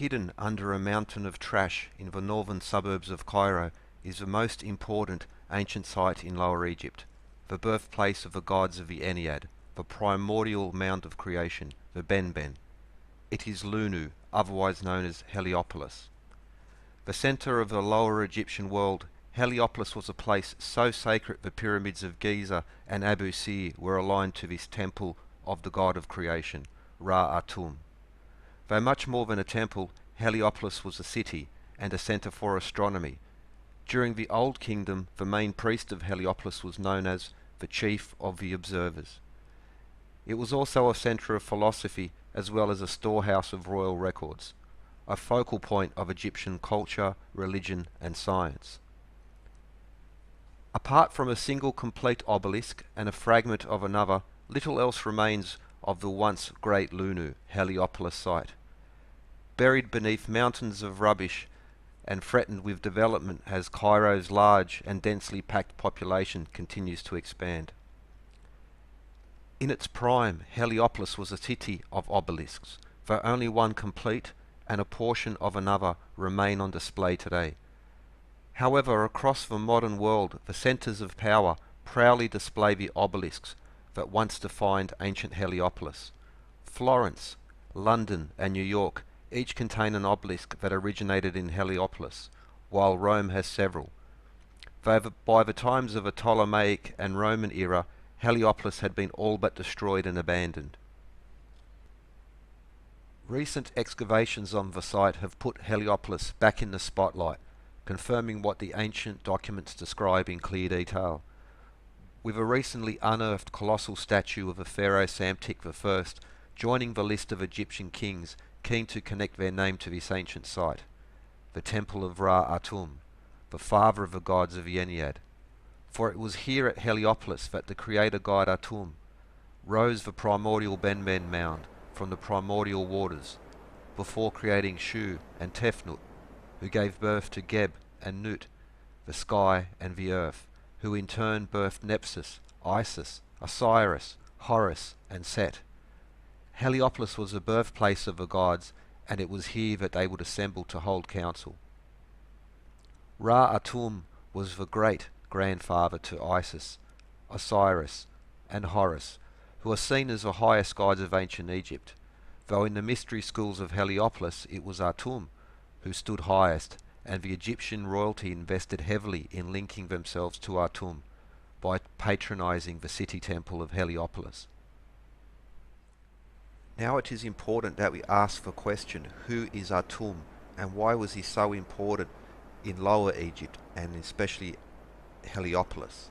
hidden under a mountain of trash in the northern suburbs of Cairo, is the most important ancient site in Lower Egypt, the birthplace of the gods of the Ennead, the primordial mound of creation, the Benben. It is Lunu, otherwise known as Heliopolis. The centre of the Lower Egyptian world, Heliopolis was a place so sacred the pyramids of Giza and Abu Sir were aligned to this temple of the god of creation, Ra Atum. Though much more than a temple, Heliopolis was a city and a centre for astronomy. During the Old Kingdom, the main priest of Heliopolis was known as the Chief of the Observers. It was also a centre of philosophy as well as a storehouse of royal records, a focal point of Egyptian culture, religion and science. Apart from a single complete obelisk and a fragment of another, little else remains of the once great Lunu, Heliopolis site. Buried beneath mountains of rubbish and threatened with development as Cairo's large and densely packed population continues to expand. In its prime, Heliopolis was a city of obelisks, though only one complete and a portion of another remain on display today. However, across the modern world, the centres of power proudly display the obelisks that once defined ancient Heliopolis. Florence, London and New York each contain an obelisk that originated in Heliopolis, while Rome has several. Though by the times of the Ptolemaic and Roman era, Heliopolis had been all but destroyed and abandoned. Recent excavations on the site have put Heliopolis back in the spotlight, confirming what the ancient documents describe in clear detail. With a recently unearthed colossal statue of the pharaoh Psamtik I joining the list of Egyptian kings keen to connect their name to this ancient site, the temple of Ra Atum, the father of the gods of the Ennead. For it was here at Heliopolis that the creator god Atum rose the primordial Benben mound from the primordial waters, before creating Shu and Tefnut, who gave birth to Geb and Nut, the sky and the earth, who in turn birthed Nephthys, Isis, Osiris, Horus and Set. Heliopolis was the birthplace of the gods, and it was here that they would assemble to hold council. Ra Atum was the great-grandfather to Isis, Osiris and Horus, who are seen as the highest gods of ancient Egypt, though in the mystery schools of Heliopolis it was Atum who stood highest, and the Egyptian royalty invested heavily in linking themselves to Atum by patronizing the city temple of Heliopolis. Now it is important that we ask the question, who is Atum and why was he so important in Lower Egypt and especially Heliopolis?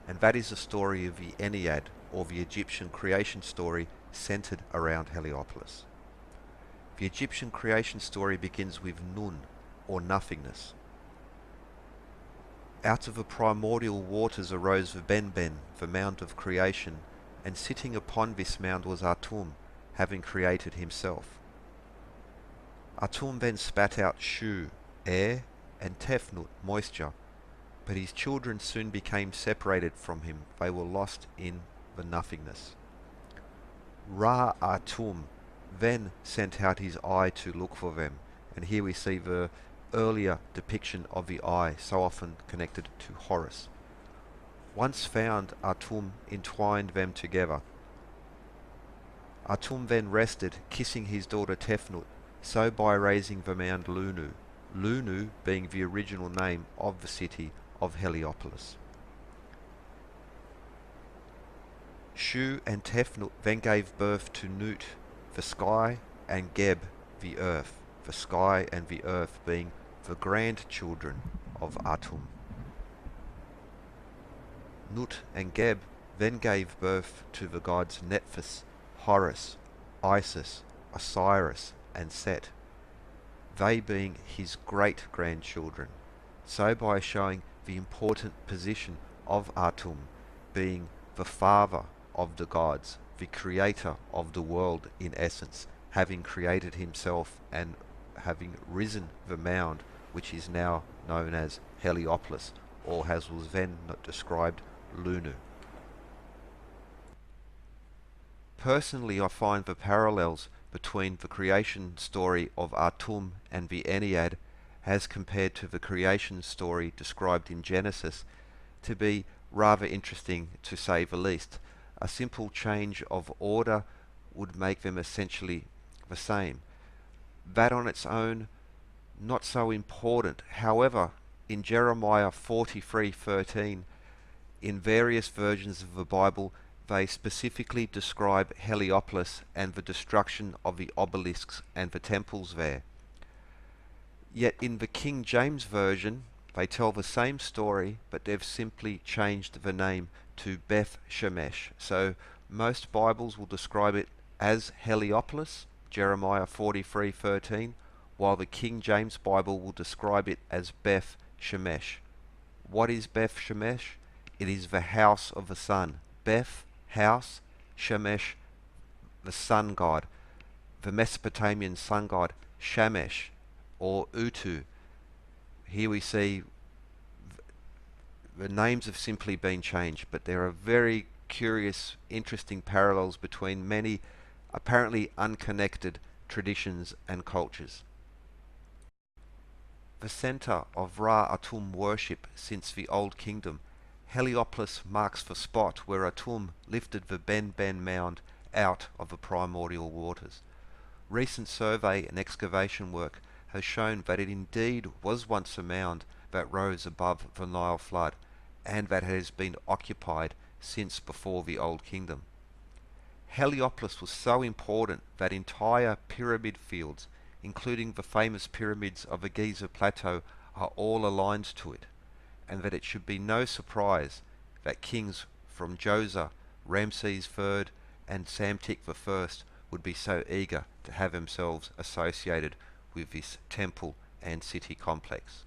And that is the story of the Ennead, or the Egyptian creation story centered around Heliopolis. The Egyptian creation story begins with Nun, or nothingness. Out of the primordial waters arose the Benben, the mound of creation, and sitting upon this mound was Atum, having created himself. Atum then spat out Shu, air, and Tefnut, moisture, but his children soon became separated from him. They were lost in the nothingness. Ra Atum then sent out his eye to look for them, and here we see the earlier depiction of the eye, so often connected to Horus. Once found, Atum entwined them together. Atum then rested, kissing his daughter Tefnut, so by raising the mound Lunu, Lunu being the original name of the city of Heliopolis. Shu and Tefnut then gave birth to Nut, the sky, and Geb, the earth, the sky and the earth being the grandchildren of Atum. Nut and Geb then gave birth to the gods Nephthys, Horus, Isis, Osiris and Set, they being his great-grandchildren, so by showing the important position of Atum, being the father of the gods, the creator of the world in essence, having created himself and having risen the mound, which is now known as Heliopolis, or as was then described, Lunu. Personally, I find the parallels between the creation story of Atum and the Ennead as compared to the creation story described in Genesis to be rather interesting, to say the least. A simple change of order would make them essentially the same. That on its own, not so important. However, in Jeremiah 43:13, in various versions of the Bible, they specifically describe Heliopolis and the destruction of the obelisks and the temples there. Yet in the King James Version, they tell the same story, but they've simply changed the name to Beth Shemesh. So most Bibles will describe it as Heliopolis, Jeremiah 43:13, while the King James Bible will describe it as Beth Shemesh. What is Beth Shemesh? It is the house of the sun. Beth, house, Shemesh, the sun god, the Mesopotamian sun god Shamesh or Utu. Here we see the names have simply been changed, but there are very curious, interesting parallels between many apparently unconnected traditions and cultures. The center of Ra-Atum worship since the Old Kingdom, Heliopolis marks the spot where Atum lifted the Benben mound out of the primordial waters. Recent survey and excavation work has shown that it indeed was once a mound that rose above the Nile flood, and that has been occupied since before the Old Kingdom. Heliopolis was so important that entire pyramid fields, including the famous pyramids of the Giza Plateau, are all aligned to it, and that it should be no surprise that kings from Djoser, Ramses III, and Psamtik I would be so eager to have themselves associated with this temple and city complex.